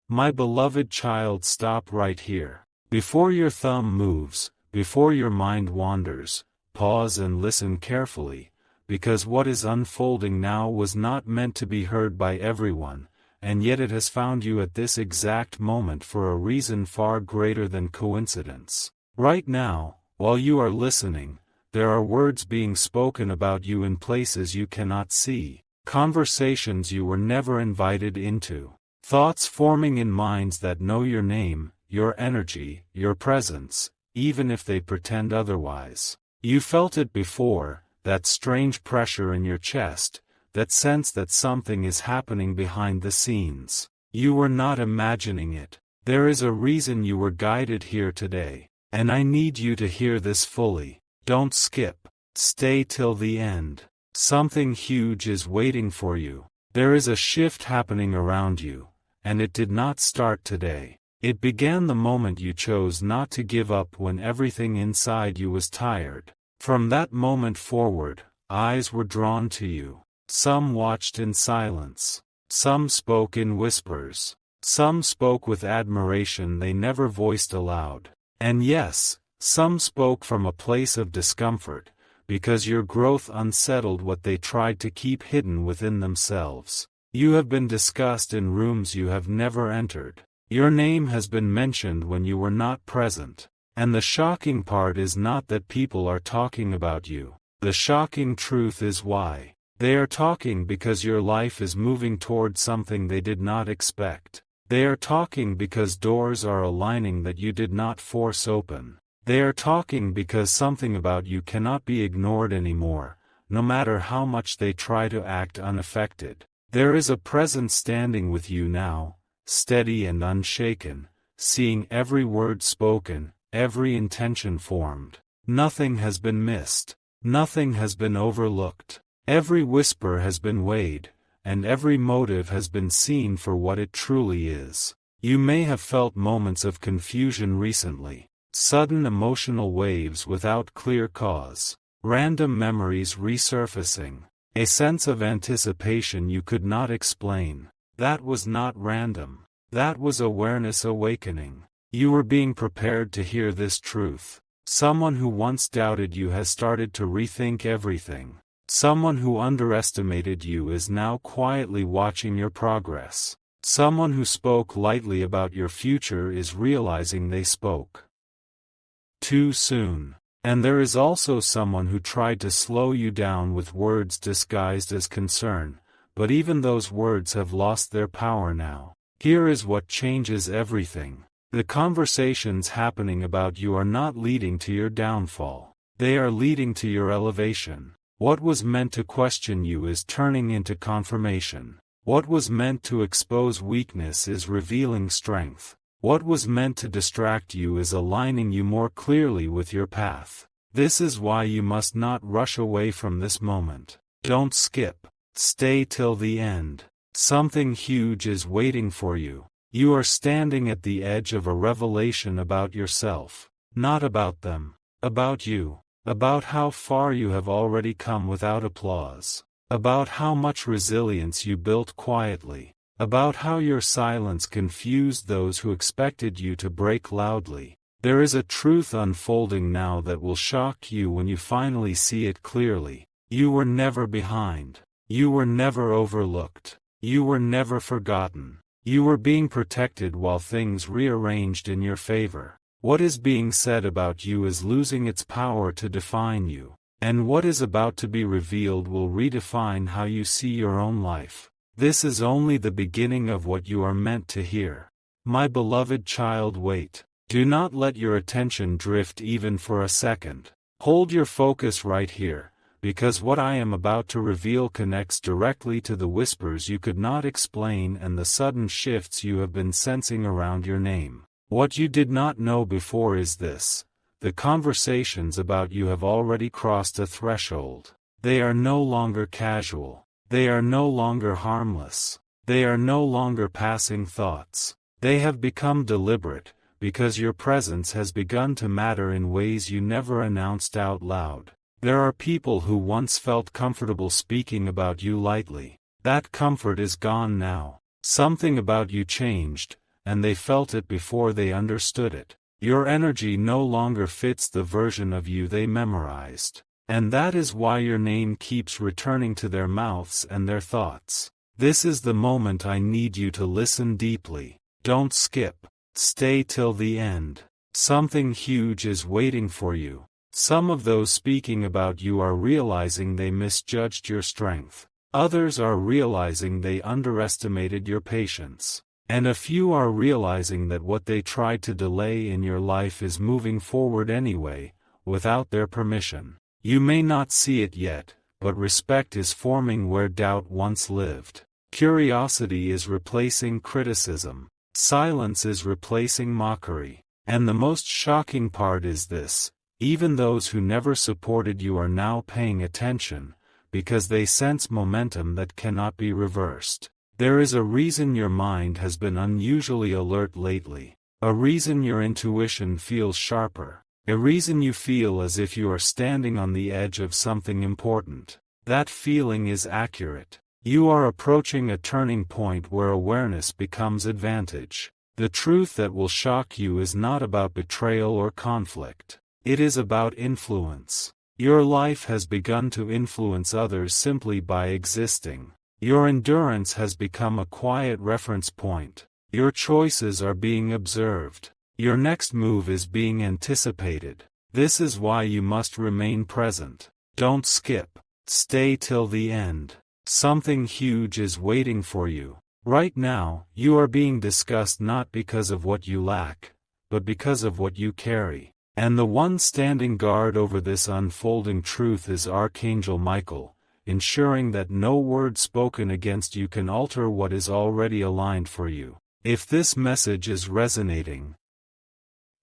My beloved child, stop right here. Before your thumb moves, before your mind wanders, pause and listen carefully, because what is unfolding now was not meant to be heard by everyone, and yet it has found you at this exact moment for a reason far greater than coincidence. Right now, while you are listening, there are words being spoken about you in places you cannot see, conversations you were never invited into, thoughts forming in minds that know your name, your energy, your presence, even if they pretend otherwise. You felt it before, that strange pressure in your chest, that sense that something is happening behind the scenes. You were not imagining it. There is a reason you were guided here today, and I need you to hear this fully. Don't skip. Stay till the end. Something huge is waiting for you. There is a shift happening around you, and it did not start today. It began the moment you chose not to give up when everything inside you was tired. From that moment forward, eyes were drawn to you. Some watched in silence. Some spoke in whispers. Some spoke with admiration they never voiced aloud. And yes, some spoke from a place of discomfort, because your growth unsettled what they tried to keep hidden within themselves. You have been discussed in rooms you have never entered. Your name has been mentioned when you were not present. And the shocking part is not that people are talking about you. The shocking truth is why. They are talking because your life is moving toward something they did not expect. They are talking because doors are aligning that you did not force open. They are talking because something about you cannot be ignored anymore, no matter how much they try to act unaffected. There is a presence standing with you now, steady and unshaken, seeing every word spoken, every intention formed. Nothing has been missed. Nothing has been overlooked. Every whisper has been weighed, and every motive has been seen for what it truly is. You may have felt moments of confusion recently. Sudden emotional waves without clear cause. Random memories resurfacing. A sense of anticipation you could not explain. That was not random. That was awareness awakening. You were being prepared to hear this truth. Someone who once doubted you has started to rethink everything. Someone who underestimated you is now quietly watching your progress. Someone who spoke lightly about your future is realizing they spoke too soon. And there is also someone who tried to slow you down with words disguised as concern, but even those words have lost their power now. Here is what changes everything. The conversations happening about you are not leading to your downfall. They are leading to your elevation. What was meant to question you is turning into confirmation. What was meant to expose weakness is revealing strength. What was meant to distract you is aligning you more clearly with your path. This is why you must not rush away from this moment. Don't skip. Stay till the end. Something huge is waiting for you. You are standing at the edge of a revelation about yourself. Not about them. About you. About how far you have already come without applause. About how much resilience you built quietly. About how your silence confused those who expected you to break loudly. There is a truth unfolding now that will shock you when you finally see it clearly. You were never behind. You were never overlooked. You were never forgotten. You were being protected while things rearranged in your favor. What is being said about you is losing its power to define you. And what is about to be revealed will redefine how you see your own life. This is only the beginning of what you are meant to hear. My beloved child, wait. Do not let your attention drift even for a second. Hold your focus right here, because what I am about to reveal connects directly to the whispers you could not explain and the sudden shifts you have been sensing around your name. What you did not know before is this: the conversations about you have already crossed a threshold. They are no longer casual. They are no longer harmless. They are no longer passing thoughts. They have become deliberate, because your presence has begun to matter in ways you never announced out loud. There are people who once felt comfortable speaking about you lightly. That comfort is gone now. Something about you changed, and they felt it before they understood it. Your energy no longer fits the version of you they memorized. And that is why your name keeps returning to their mouths and their thoughts. This is the moment I need you to listen deeply. Don't skip. Stay till the end. Something huge is waiting for you. Some of those speaking about you are realizing they misjudged your strength. Others are realizing they underestimated your patience. And a few are realizing that what they tried to delay in your life is moving forward anyway, without their permission. You may not see it yet, but respect is forming where doubt once lived. Curiosity is replacing criticism. Silence is replacing mockery. And the most shocking part is this: even those who never supported you are now paying attention, because they sense momentum that cannot be reversed. There is a reason your mind has been unusually alert lately. A reason your intuition feels sharper. A reason you feel as if you are standing on the edge of something important. That feeling is accurate. You are approaching a turning point where awareness becomes advantage. The truth that will shock you is not about betrayal or conflict. It is about influence. Your life has begun to influence others simply by existing. Your endurance has become a quiet reference point. Your choices are being observed. Your next move is being anticipated. This is why you must remain present. Don't skip. Stay till the end. Something huge is waiting for you. Right now, you are being discussed not because of what you lack, but because of what you carry. And the one standing guard over this unfolding truth is Archangel Michael, ensuring that no word spoken against you can alter what is already aligned for you. If this message is resonating,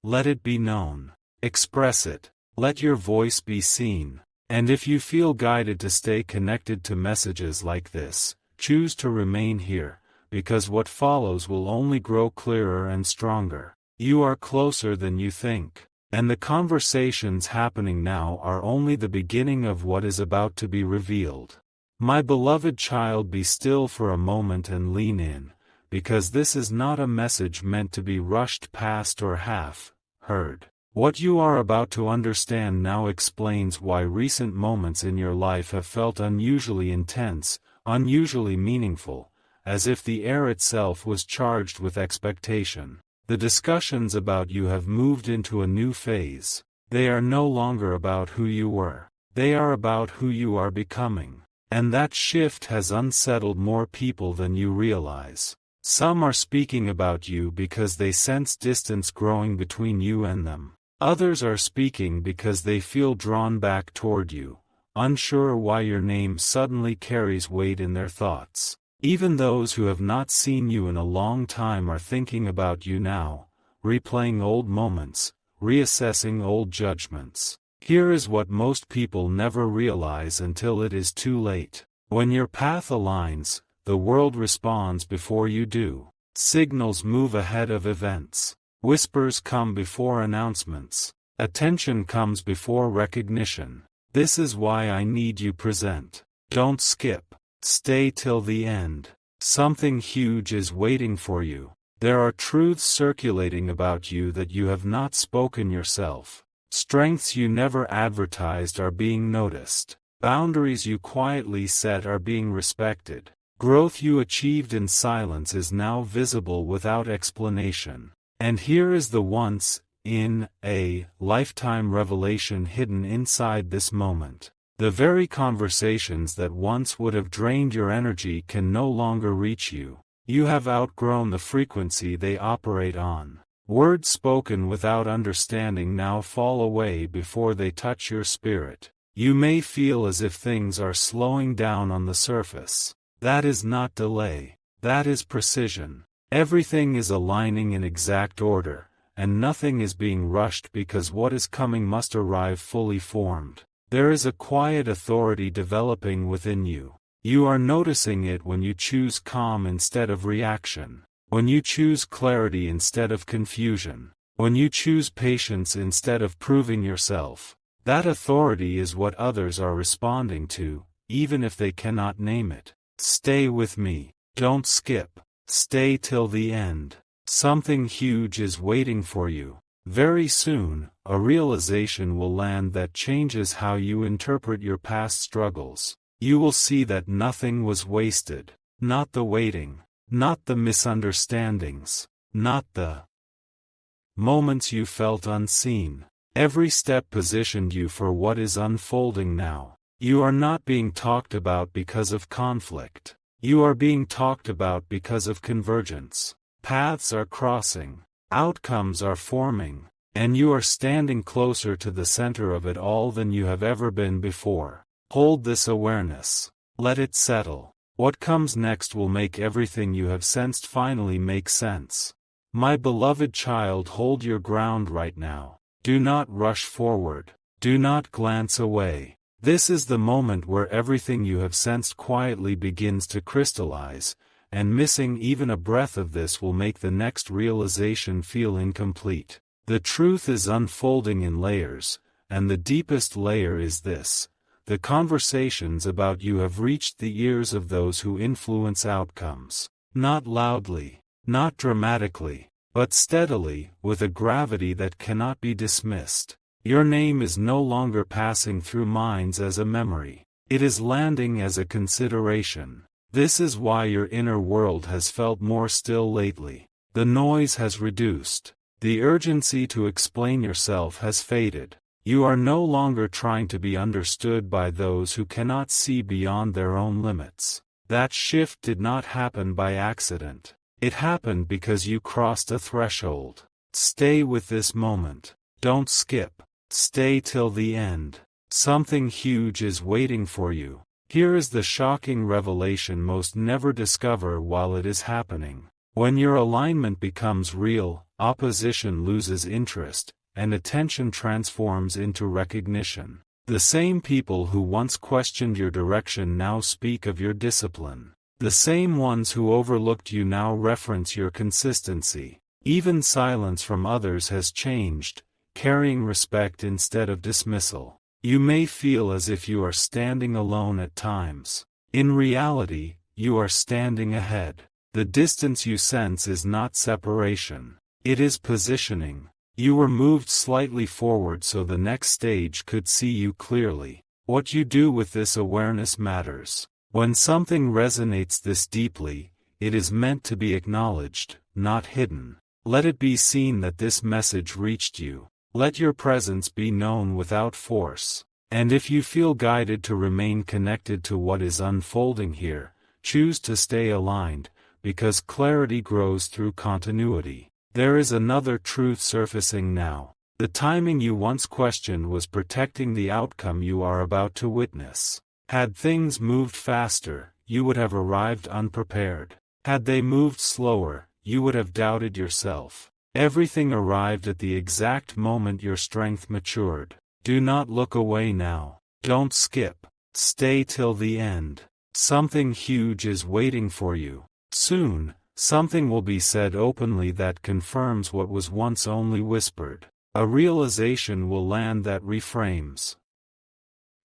let it be known. Express it. Let your voice be seen. And if you feel guided to stay connected to messages like this, choose to remain here, because what follows will only grow clearer and stronger. You are closer than you think. And the conversations happening now are only the beginning of what is about to be revealed. My beloved child, be still for a moment and lean in, because this is not a message meant to be rushed past or half heard. What you are about to understand now explains why recent moments in your life have felt unusually intense, unusually meaningful, as if the air itself was charged with expectation. The discussions about you have moved into a new phase. They are no longer about who you were. They are about who you are becoming. And that shift has unsettled more people than you realize. Some are speaking about you because they sense distance growing between you and them. Others are speaking because they feel drawn back toward you, unsure why your name suddenly carries weight in their thoughts. Even those who have not seen you in a long time are thinking about you now, replaying old moments, reassessing old judgments. Here is what most people never realize until it is too late. When your path aligns, the world responds before you do. Signals move ahead of events. Whispers come before announcements. Attention comes before recognition. This is why I need you present. Don't skip. Stay till the end. Something huge is waiting for you. There are truths circulating about you that you have not spoken yourself. Strengths you never advertised are being noticed. Boundaries you quietly set are being respected. Growth you achieved in silence is now visible without explanation. And here is the once-in-a-lifetime revelation hidden inside this moment. The very conversations that once would have drained your energy can no longer reach you. You have outgrown the frequency they operate on. Words spoken without understanding now fall away before they touch your spirit. You may feel as if things are slowing down on the surface. That is not delay. That is precision. Everything is aligning in exact order, and nothing is being rushed because what is coming must arrive fully formed. There is a quiet authority developing within you. You are noticing it when you choose calm instead of reaction, when you choose clarity instead of confusion, when you choose patience instead of proving yourself. That authority is what others are responding to, even if they cannot name it. Stay with me. Don't skip. Stay till the end. Something huge is waiting for you. Very soon, a realization will land that changes how you interpret your past struggles. You will see that nothing was wasted. Not the waiting. Not the misunderstandings. Not the moments you felt unseen. Every step positioned you for what is unfolding now. You are not being talked about because of conflict. You are being talked about because of convergence. Paths are crossing. Outcomes are forming. And you are standing closer to the center of it all than you have ever been before. Hold this awareness. Let it settle. What comes next will make everything you have sensed finally make sense. My beloved child, hold your ground right now. Do not rush forward. Do not glance away. This is the moment where everything you have sensed quietly begins to crystallize, and missing even a breath of this will make the next realization feel incomplete. The truth is unfolding in layers, and the deepest layer is this: the conversations about you have reached the ears of those who influence outcomes. Not loudly, not dramatically, but steadily, with a gravity that cannot be dismissed. Your name is no longer passing through minds as a memory. It is landing as a consideration. This is why your inner world has felt more still lately. The noise has reduced. The urgency to explain yourself has faded. You are no longer trying to be understood by those who cannot see beyond their own limits. That shift did not happen by accident. It happened because you crossed a threshold. Stay with this moment. Don't skip. Stay till the end. Something huge is waiting for you. Here is the shocking revelation most never discover while it is happening. When your alignment becomes real, opposition loses interest, and attention transforms into recognition. The same people who once questioned your direction now speak of your discipline. The same ones who overlooked you now reference your consistency. Even silence from others has changed, carrying respect instead of dismissal. You may feel as if you are standing alone at times. In reality, you are standing ahead. The distance you sense is not separation. It is positioning. You were moved slightly forward so the next stage could see you clearly. What you do with this awareness matters. When something resonates this deeply, it is meant to be acknowledged, not hidden. Let it be seen that this message reached you. Let your presence be known without force. And if you feel guided to remain connected to what is unfolding here, choose to stay aligned, because clarity grows through continuity. There is another truth surfacing now. The timing you once questioned was protecting the outcome you are about to witness. Had things moved faster, you would have arrived unprepared. Had they moved slower, you would have doubted yourself. Everything arrived at the exact moment your strength matured. Do not look away now. Don't skip. Stay till the end. Something huge is waiting for you. Soon, something will be said openly that confirms what was once only whispered. A realization will land that reframes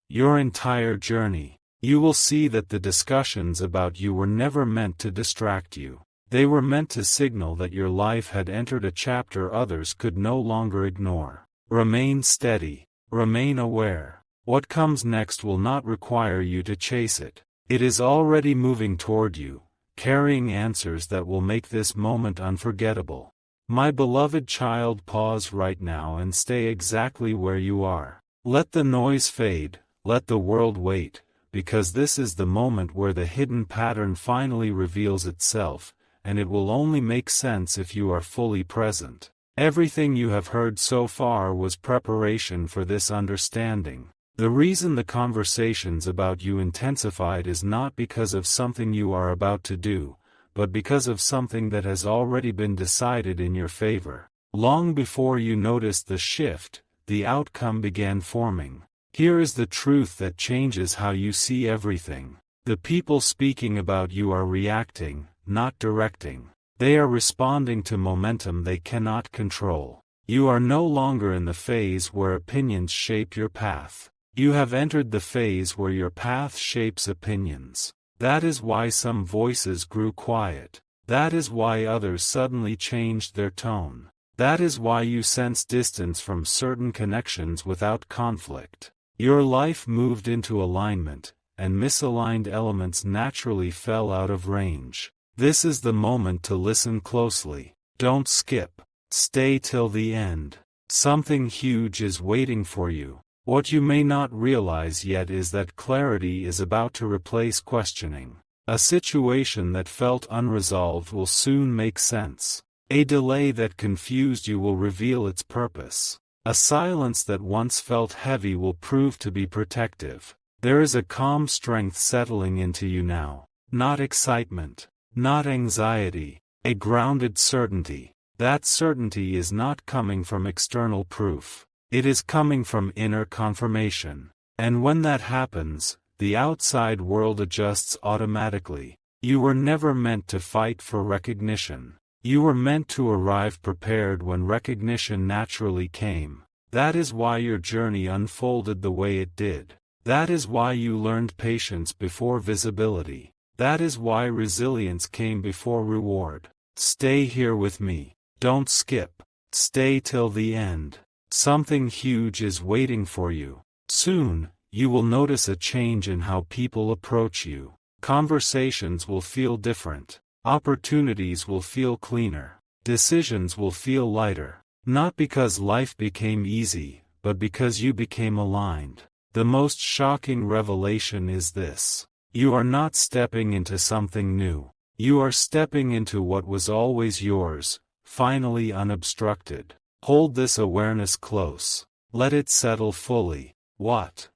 your entire journey. You will see that the discussions about you were never meant to distract you. They were meant to signal that your life had entered a chapter others could no longer ignore. Remain steady. Remain aware. What comes next will not require you to chase it. It is already moving toward you, carrying answers that will make this moment unforgettable. My beloved child, pause right now and stay exactly where you are. Let the noise fade, let the world wait, because this is the moment where the hidden pattern finally reveals itself, and it will only make sense if you are fully present. Everything you have heard so far was preparation for this understanding. The reason the conversations about you intensified is not because of something you are about to do, but because of something that has already been decided in your favor. Long before you noticed the shift, the outcome began forming. Here is the truth that changes how you see everything. The people speaking about you are reacting, not directing. They are responding to momentum they cannot control. You are no longer in the phase where opinions shape your path. You have entered the phase where your path shapes opinions. That is why some voices grew quiet. That is why others suddenly changed their tone. That is why you sense distance from certain connections without conflict. Your life moved into alignment, and misaligned elements naturally fell out of range. This is the moment to listen closely. Don't skip. Stay till the end. Something huge is waiting for you. What you may not realize yet is that clarity is about to replace questioning. A situation that felt unresolved will soon make sense. A delay that confused you will reveal its purpose. A silence that once felt heavy will prove to be protective. There is a calm strength settling into you now. Not excitement. Not anxiety. A grounded certainty. That certainty is not coming from external proof. It is coming from inner confirmation. And when that happens, the outside world adjusts automatically. You were never meant to fight for recognition. You were meant to arrive prepared when recognition naturally came. That is why your journey unfolded the way it did. That is why you learned patience before visibility. That is why resilience came before reward. Stay here with me. Don't skip. Stay till the end. Something huge is waiting for you. Soon, you will notice a change in how people approach you. Conversations will feel different. Opportunities will feel cleaner. Decisions will feel lighter. Not because life became easy, but because you became aligned. The most shocking revelation is this. You are not stepping into something new. You are stepping into what was always yours, finally unobstructed. Hold this awareness close. Let it settle fully. What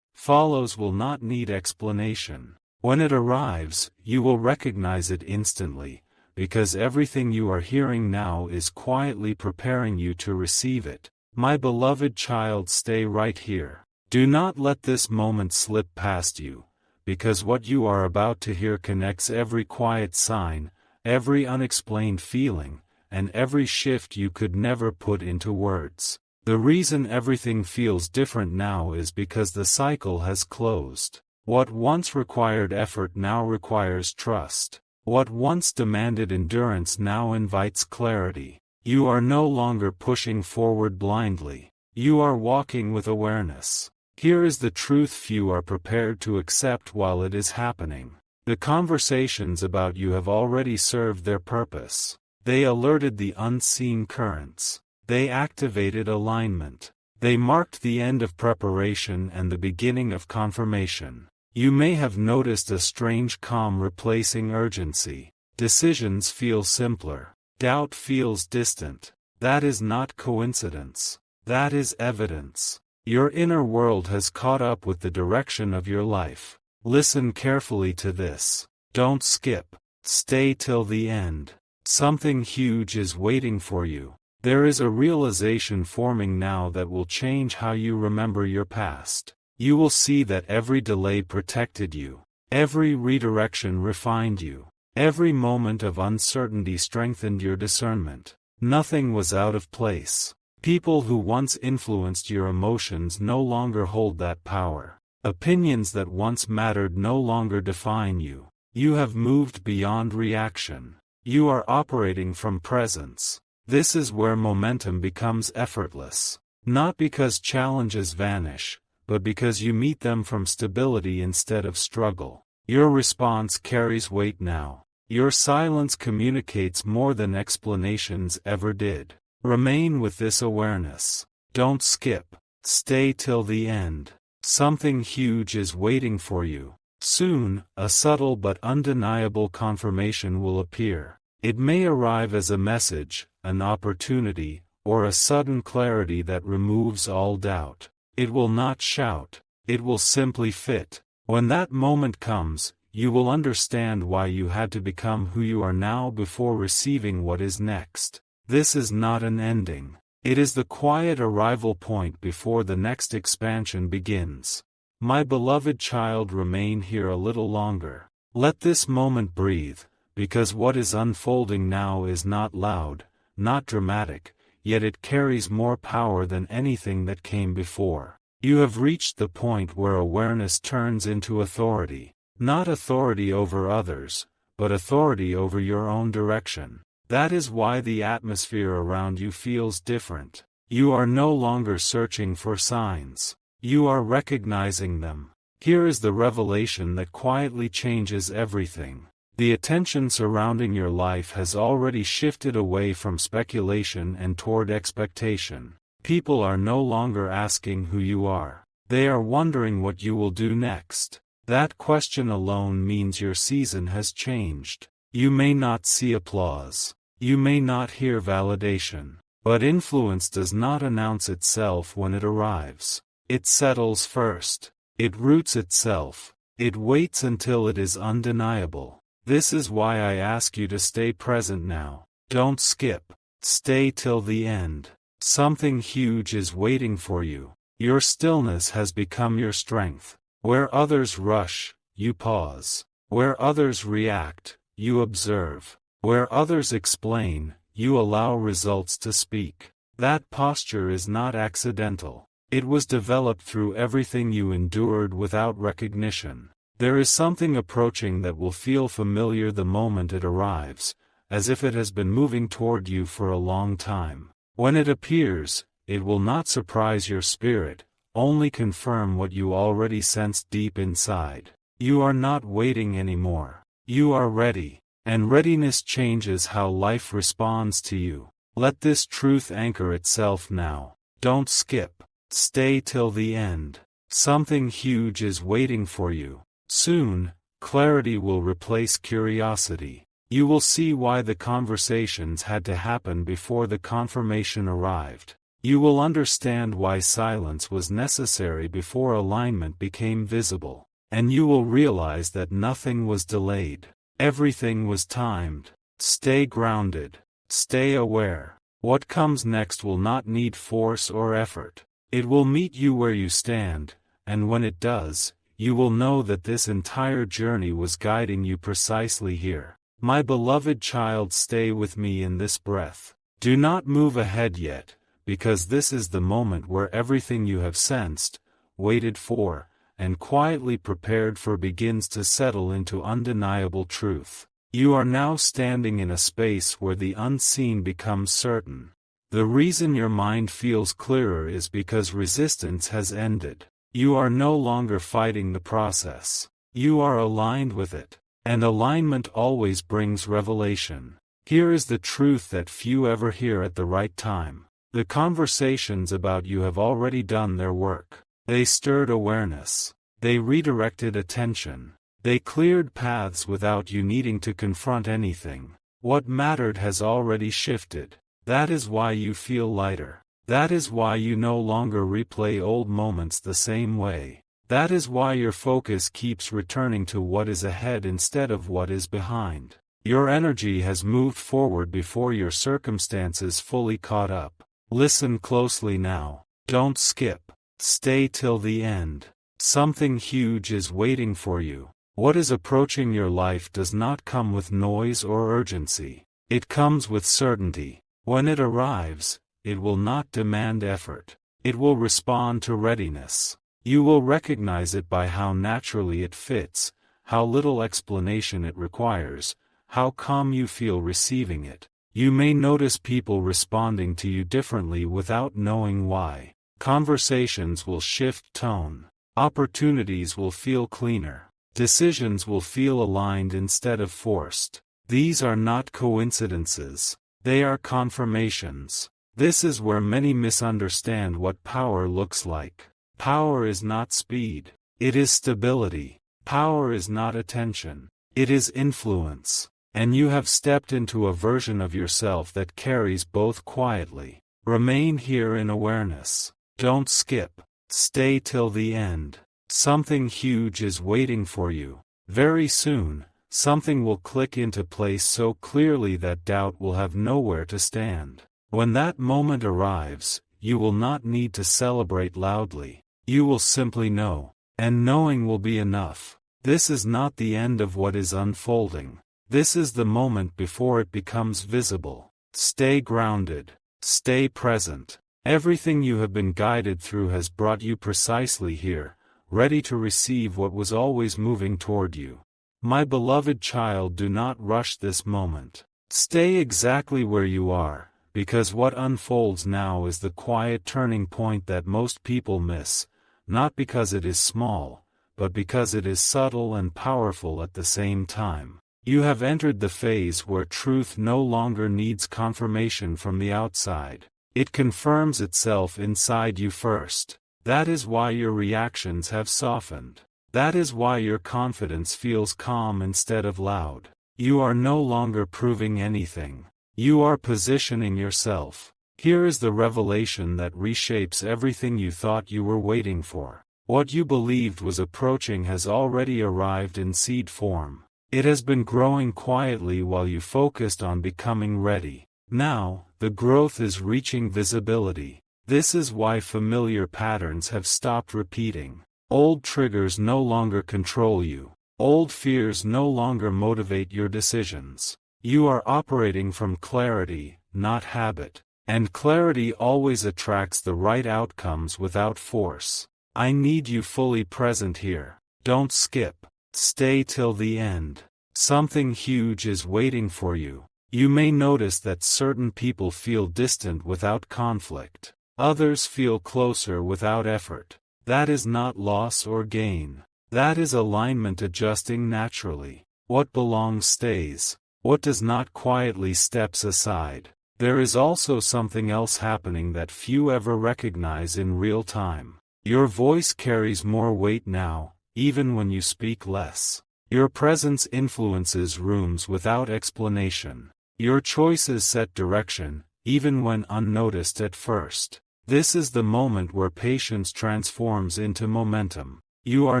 follows will not need explanation. When it arrives, you will recognize it instantly, because everything you are hearing now is quietly preparing you to receive it. My beloved child, stay right here. Do not let this moment slip past you, because what you are about to hear connects every quiet sign, every unexplained feeling, and every shift you could never put into words. The reason everything feels different now is because the cycle has closed. What once required effort now requires trust. What once demanded endurance now invites clarity. You are no longer pushing forward blindly. You are walking with awareness. Here is the truth few are prepared to accept while it is happening. The conversations about you have already served their purpose. They alerted the unseen currents. They activated alignment. They marked the end of preparation and the beginning of confirmation. You may have noticed a strange calm replacing urgency. Decisions feel simpler. Doubt feels distant. That is not coincidence. That is evidence. Your inner world has caught up with the direction of your life. Listen carefully to this. Don't skip. Stay till the end. Something huge is waiting for you. There is a realization forming now that will change how you remember your past. You will see that every delay protected you. Every redirection refined you. Every moment of uncertainty strengthened your discernment. Nothing was out of place. People who once influenced your emotions no longer hold that power. Opinions that once mattered no longer define you. You have moved beyond reaction. You are operating from presence. This is where momentum becomes effortless. Not because challenges vanish, but because you meet them from stability instead of struggle. Your response carries weight now. Your silence communicates more than explanations ever did. Remain with this awareness. Don't skip. Stay till the end. Something huge is waiting for you. Soon, a subtle but undeniable confirmation will appear. It may arrive as a message, an opportunity, or a sudden clarity that removes all doubt. It will not shout. It will simply fit. When that moment comes, you will understand why you had to become who you are now before receiving what is next. This is not an ending. It is the quiet arrival point before the next expansion begins. My beloved child, remain here a little longer. Let this moment breathe, because what is unfolding now is not loud, not dramatic, yet it carries more power than anything that came before. You have reached the point where awareness turns into authority. Not authority over others, but authority over your own direction. That is why the atmosphere around you feels different. You are no longer searching for signs. You are recognizing them. Here is the revelation that quietly changes everything. The attention surrounding your life has already shifted away from speculation and toward expectation. People are no longer asking who you are. They are wondering what you will do next. That question alone means your season has changed. You may not see applause. You may not hear validation. But influence does not announce itself when it arrives. It settles first. It roots itself. It waits until it is undeniable. This is why I ask you to stay present now. Don't skip. Stay till the end. Something huge is waiting for you. Your stillness has become your strength. Where others rush, you pause. Where others react, you observe. Where others explain, you allow results to speak. That posture is not accidental. It was developed through everything you endured without recognition. There is something approaching that will feel familiar the moment it arrives, as if it has been moving toward you for a long time. When it appears, it will not surprise your spirit, only confirm what you already sensed deep inside. You are not waiting anymore. You are ready, and readiness changes how life responds to you. Let this truth anchor itself now. Don't skip. Stay till the end. Something huge is waiting for you. Soon, clarity will replace curiosity. You will see why the conversations had to happen before the confirmation arrived. You will understand why silence was necessary before alignment became visible. And you will realize that nothing was delayed. Everything was timed. Stay grounded. Stay aware. What comes next will not need force or effort. It will meet you where you stand, and when it does, you will know that this entire journey was guiding you precisely here. My beloved child, stay with me in this breath. Do not move ahead yet, because this is the moment where everything you have sensed, waited for, and quietly prepared for begins to settle into undeniable truth. You are now standing in a space where the unseen becomes certain. The reason your mind feels clearer is because resistance has ended. You are no longer fighting the process. You are aligned with it. And alignment always brings revelation. Here is the truth that few ever hear at the right time. The conversations about you have already done their work. They stirred awareness. They redirected attention. They cleared paths without you needing to confront anything. What mattered has already shifted. That is why you feel lighter. That is why you no longer replay old moments the same way. That is why your focus keeps returning to what is ahead instead of what is behind. Your energy has moved forward before your circumstances fully caught up. Listen closely now. Don't skip. Stay till the end. Something huge is waiting for you. What is approaching your life does not come with noise or urgency. It comes with certainty. When it arrives, it will not demand effort. It will respond to readiness. You will recognize it by how naturally it fits, how little explanation it requires, how calm you feel receiving it. You may notice people responding to you differently without knowing why. Conversations will shift tone. Opportunities will feel cleaner. Decisions will feel aligned instead of forced. These are not coincidences. They are confirmations. This is where many misunderstand what power looks like. Power is not speed. It is stability. Power is not attention. It is influence. And you have stepped into a version of yourself that carries both quietly. Remain here in awareness. Don't skip. Stay till the end. Something huge is waiting for you. Very soon, something will click into place so clearly that doubt will have nowhere to stand. When that moment arrives, you will not need to celebrate loudly. You will simply know. And knowing will be enough. This is not the end of what is unfolding. This is the moment before it becomes visible. Stay grounded. Stay present. Everything you have been guided through has brought you precisely here, ready to receive what was always moving toward you. My beloved child, do not rush this moment. Stay exactly where you are, because what unfolds now is the quiet turning point that most people miss, not because it is small, but because it is subtle and powerful at the same time. You have entered the phase where truth no longer needs confirmation from the outside. It confirms itself inside you first. That is why your reactions have softened. That is why your confidence feels calm instead of loud. You are no longer proving anything. You are positioning yourself. Here is the revelation that reshapes everything you thought you were waiting for. What you believed was approaching has already arrived in seed form. It has been growing quietly while you focused on becoming ready. Now, the growth is reaching visibility. This is why familiar patterns have stopped repeating. Old triggers no longer control you. Old fears no longer motivate your decisions. You are operating from clarity, not habit. And clarity always attracts the right outcomes without force. I need you fully present here. Don't skip. Stay till the end. Something huge is waiting for you. You may notice that certain people feel distant without conflict. Others feel closer without effort. That is not loss or gain. That is alignment adjusting naturally. What belongs stays. What does not quietly steps aside. There is also something else happening that few ever recognize in real time. Your voice carries more weight now, even when you speak less. Your presence influences rooms without explanation. Your choices set direction, even when unnoticed at first. This is the moment where patience transforms into momentum. You are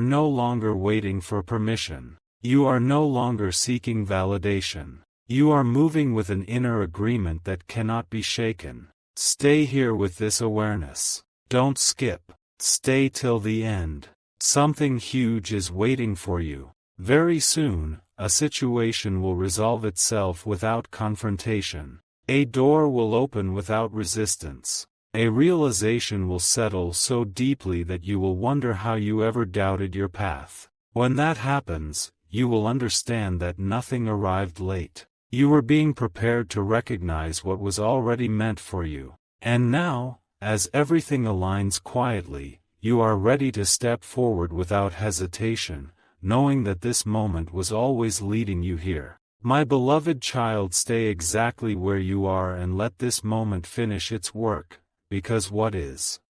no longer waiting for permission. You are no longer seeking validation. You are moving with an inner agreement that cannot be shaken. Stay here with this awareness. Don't skip. Stay till the end. Something huge is waiting for you. Very soon, a situation will resolve itself without confrontation. A door will open without resistance. A realization will settle so deeply that you will wonder how you ever doubted your path. When that happens, you will understand that nothing arrived late. You were being prepared to recognize what was already meant for you. And now, as everything aligns quietly, you are ready to step forward without hesitation, knowing that this moment was always leading you here. My beloved child, stay exactly where you are and let this moment finish its work, because what is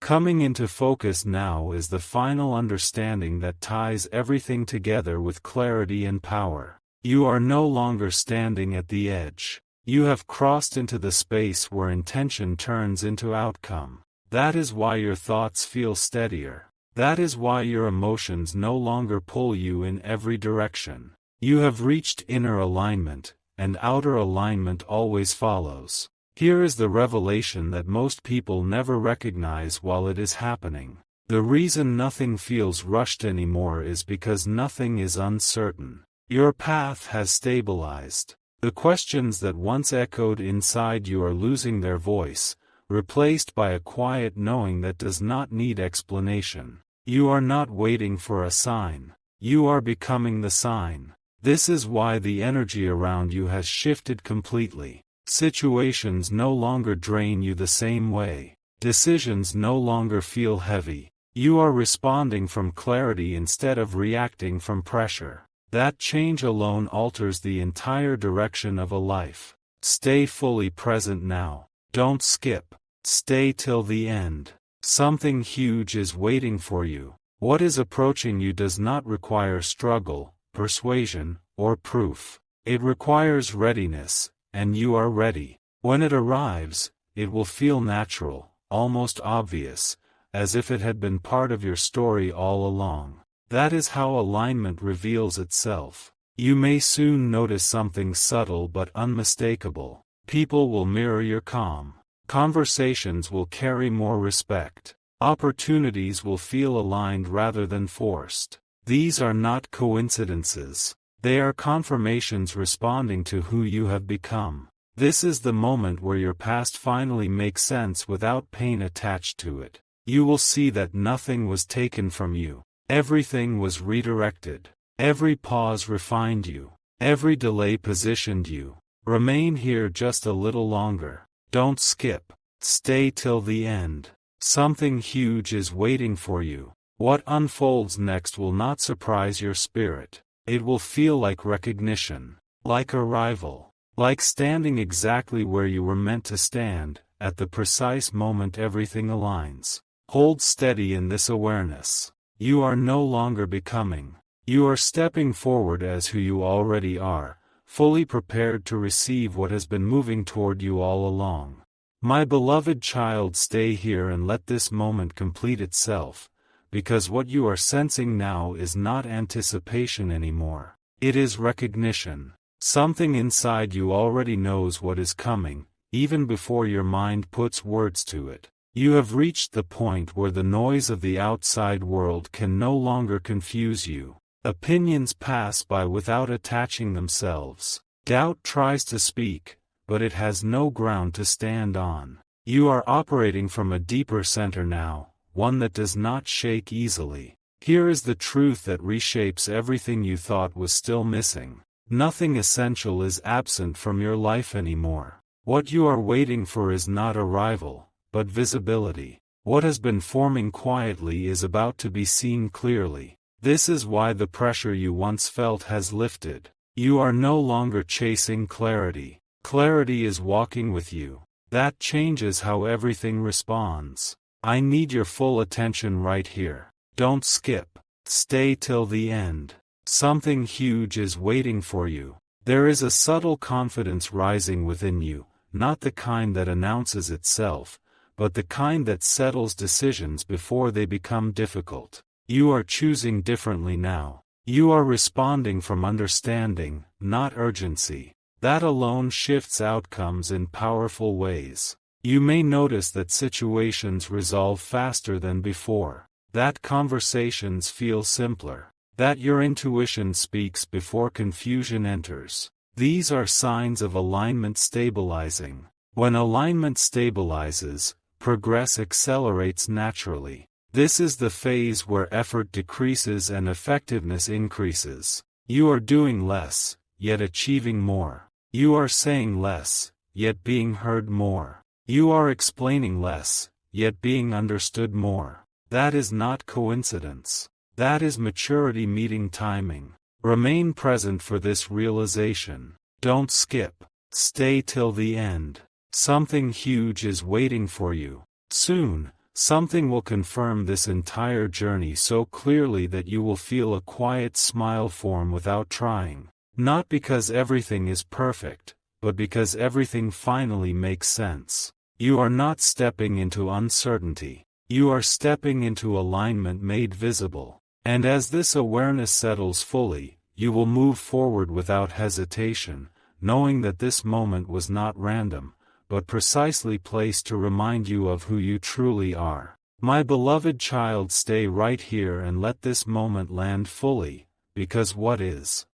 coming into focus now is the final understanding that ties everything together with clarity and power. You are no longer standing at the edge. You have crossed into the space where intention turns into outcome. That is why your thoughts feel steadier. That is why your emotions no longer pull you in every direction. You have reached inner alignment, and outer alignment always follows. Here is the revelation that most people never recognize while it is happening. The reason nothing feels rushed anymore is because nothing is uncertain. Your path has stabilized. The questions that once echoed inside you are losing their voice, replaced by a quiet knowing that does not need explanation. You are not waiting for a sign. You are becoming the sign. This is why the energy around you has shifted completely. Situations no longer drain you the same way. Decisions no longer feel heavy. You are responding from clarity instead of reacting from pressure. That change alone alters the entire direction of a life. Stay fully present now. Don't skip. Stay till the end. Something huge is waiting for you. What is approaching you does not require struggle, persuasion, or proof. It requires readiness, and you are ready. When it arrives, it will feel natural, almost obvious, as if it had been part of your story all along. That is how alignment reveals itself. You may soon notice something subtle but unmistakable. People will mirror your calm. Conversations will carry more respect. Opportunities will feel aligned rather than forced. These are not coincidences. They are confirmations responding to who you have become. This is the moment where your past finally makes sense without pain attached to it. You will see that nothing was taken from you. Everything was redirected. Every pause refined you. Every delay positioned you. Remain here just a little longer. Don't skip. Stay till the end. Something huge is waiting for you. What unfolds next will not surprise your spirit. It will feel like recognition, like arrival, like standing exactly where you were meant to stand, at the precise moment everything aligns. Hold steady in this awareness. You are no longer becoming. You are stepping forward as who you already are, fully prepared to receive what has been moving toward you all along. My beloved child, stay here and let this moment complete itself, because what you are sensing now is not anticipation anymore. It is recognition. Something inside you already knows what is coming, even before your mind puts words to it. You have reached the point where the noise of the outside world can no longer confuse you. Opinions pass by without attaching themselves. Doubt tries to speak, but it has no ground to stand on. You are operating from a deeper center now, one that does not shake easily. Here is the truth that reshapes everything you thought was still missing. Nothing essential is absent from your life anymore. What you are waiting for is not arrival, but visibility. What has been forming quietly is about to be seen clearly. This is why the pressure you once felt has lifted. You are no longer chasing clarity. Clarity is walking with you. That changes how everything responds. I need your full attention right here. Don't skip. Stay till the end. Something huge is waiting for you. There is a subtle confidence rising within you, not the kind that announces itself, but the kind that settles decisions before they become difficult. You are choosing differently now. You are responding from understanding, not urgency. That alone shifts outcomes in powerful ways. You may notice that situations resolve faster than before. That conversations feel simpler. That your intuition speaks before confusion enters. These are signs of alignment stabilizing. When alignment stabilizes, progress accelerates naturally. This is the phase where effort decreases and effectiveness increases. You are doing less, yet achieving more. You are saying less, yet being heard more. You are explaining less, yet being understood more. That is not coincidence. That is maturity meeting timing. Remain present for this realization. Don't skip. Stay till the end. Something huge is waiting for you. Soon, something will confirm this entire journey so clearly that you will feel a quiet smile form without trying. Not because everything is perfect, but because everything finally makes sense. You are not stepping into uncertainty. You are stepping into alignment made visible. And as this awareness settles fully, you will move forward without hesitation, knowing that this moment was not random, but precisely placed to remind you of who you truly are. My beloved child, stay right here and let this moment land fully, because what is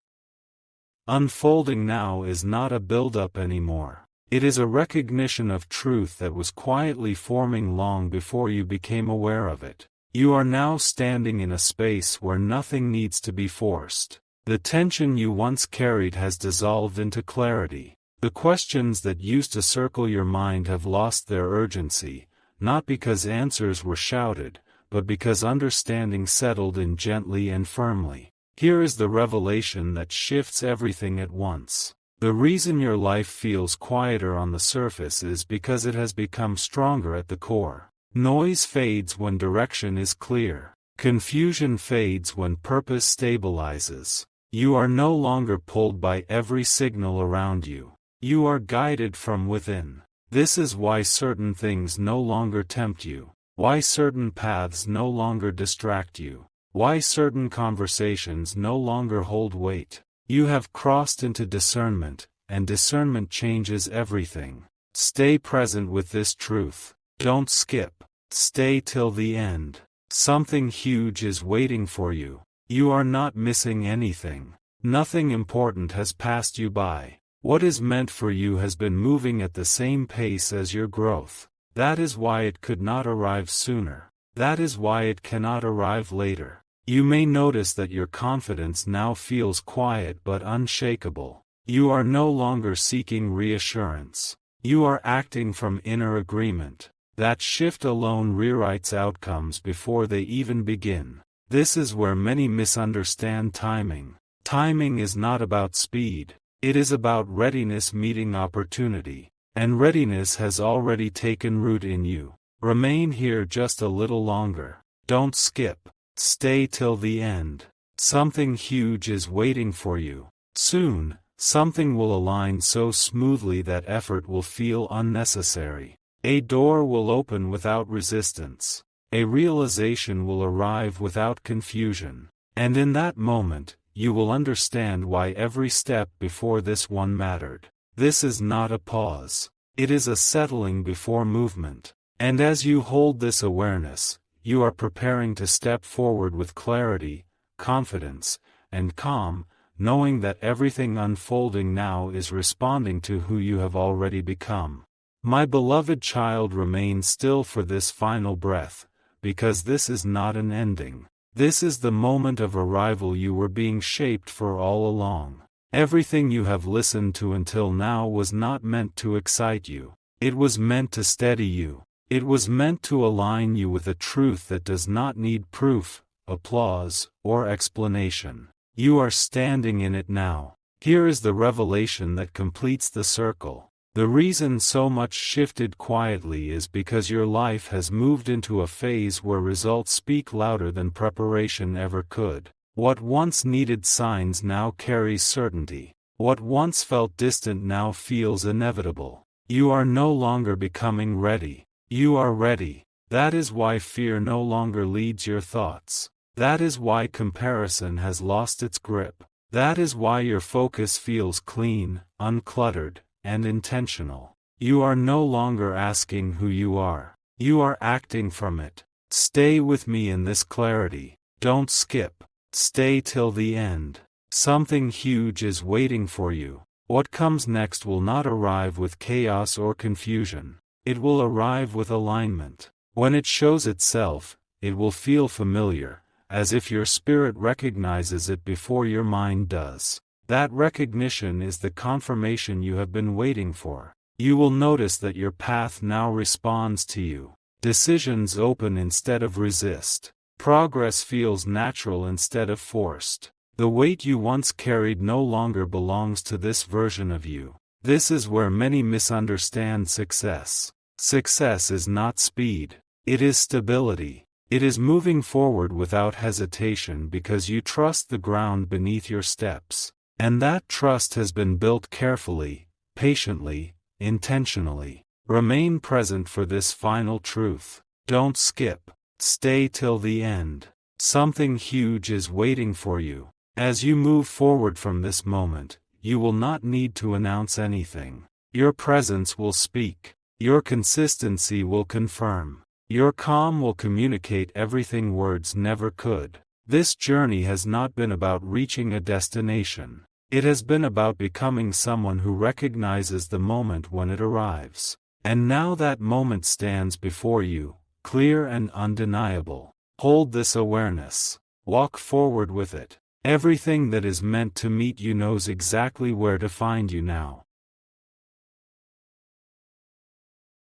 unfolding now is not a build-up anymore. It is a recognition of truth that was quietly forming long before you became aware of it. You are now standing in a space where nothing needs to be forced. The tension you once carried has dissolved into clarity. The questions that used to circle your mind have lost their urgency, not because answers were shouted, but because understanding settled in gently and firmly. Here is the revelation that shifts everything at once. The reason your life feels quieter on the surface is because it has become stronger at the core. Noise fades when direction is clear. Confusion fades when purpose stabilizes. You are no longer pulled by every signal around you. You are guided from within. This is why certain things no longer tempt you, why certain paths no longer distract you, why certain conversations no longer hold weight. You have crossed into discernment, and discernment changes everything. Stay present with this truth. Don't skip. Stay till the end. Something huge is waiting for you. You are not missing anything. Nothing important has passed you by. What is meant for you has been moving at the same pace as your growth. That is why it could not arrive sooner. That is why it cannot arrive later. You may notice that your confidence now feels quiet but unshakable. You are no longer seeking reassurance. You are acting from inner agreement. That shift alone rewrites outcomes before they even begin. This is where many misunderstand timing. Timing is not about speed. It is about readiness meeting opportunity. And readiness has already taken root in you. Remain here just a little longer. Don't skip. Stay till the end. Something huge is waiting for you. Soon, something will align so smoothly that effort will feel unnecessary. A door will open without resistance. A realization will arrive without confusion. And in that moment, you will understand why every step before this one mattered. This is not a pause. It is a settling before movement. And as you hold this awareness, you are preparing to step forward with clarity, confidence, and calm, knowing that everything unfolding now is responding to who you have already become. My beloved child, remain still for this final breath, because this is not an ending. This is the moment of arrival you were being shaped for all along. Everything you have listened to until now was not meant to excite you. It was meant to steady you. It was meant to align you with a truth that does not need proof, applause, or explanation. You are standing in it now. Here is the revelation that completes the circle. The reason so much shifted quietly is because your life has moved into a phase where results speak louder than preparation ever could. What once needed signs now carries certainty. What once felt distant now feels inevitable. You are no longer becoming ready. You are ready. That is why fear no longer leads your thoughts. That is why comparison has lost its grip. That is why your focus feels clean, uncluttered, and intentional. You are no longer asking who you are. You are acting from it. Stay with me in this clarity. Don't skip. Stay till the end. Something huge is waiting for you. What comes next will not arrive with chaos or confusion. It will arrive with alignment. When it shows itself, it will feel familiar, as if your spirit recognizes it before your mind does. That recognition is the confirmation you have been waiting for. You will notice that your path now responds to you. Decisions open instead of resist. Progress feels natural instead of forced. The weight you once carried no longer belongs to this version of you. This is where many misunderstand success. Success is not speed. It is stability. It is moving forward without hesitation because you trust the ground beneath your steps. And that trust has been built carefully, patiently, intentionally. Remain present for this final truth. Don't skip. Stay till the end. Something huge is waiting for you. As you move forward from this moment, you will not need to announce anything. Your presence will speak. Your consistency will confirm. Your calm will communicate everything words never could. This journey has not been about reaching a destination. It has been about becoming someone who recognizes the moment when it arrives. And now that moment stands before you, clear and undeniable. Hold this awareness. Walk forward with it. Everything that is meant to meet you knows exactly where to find you now.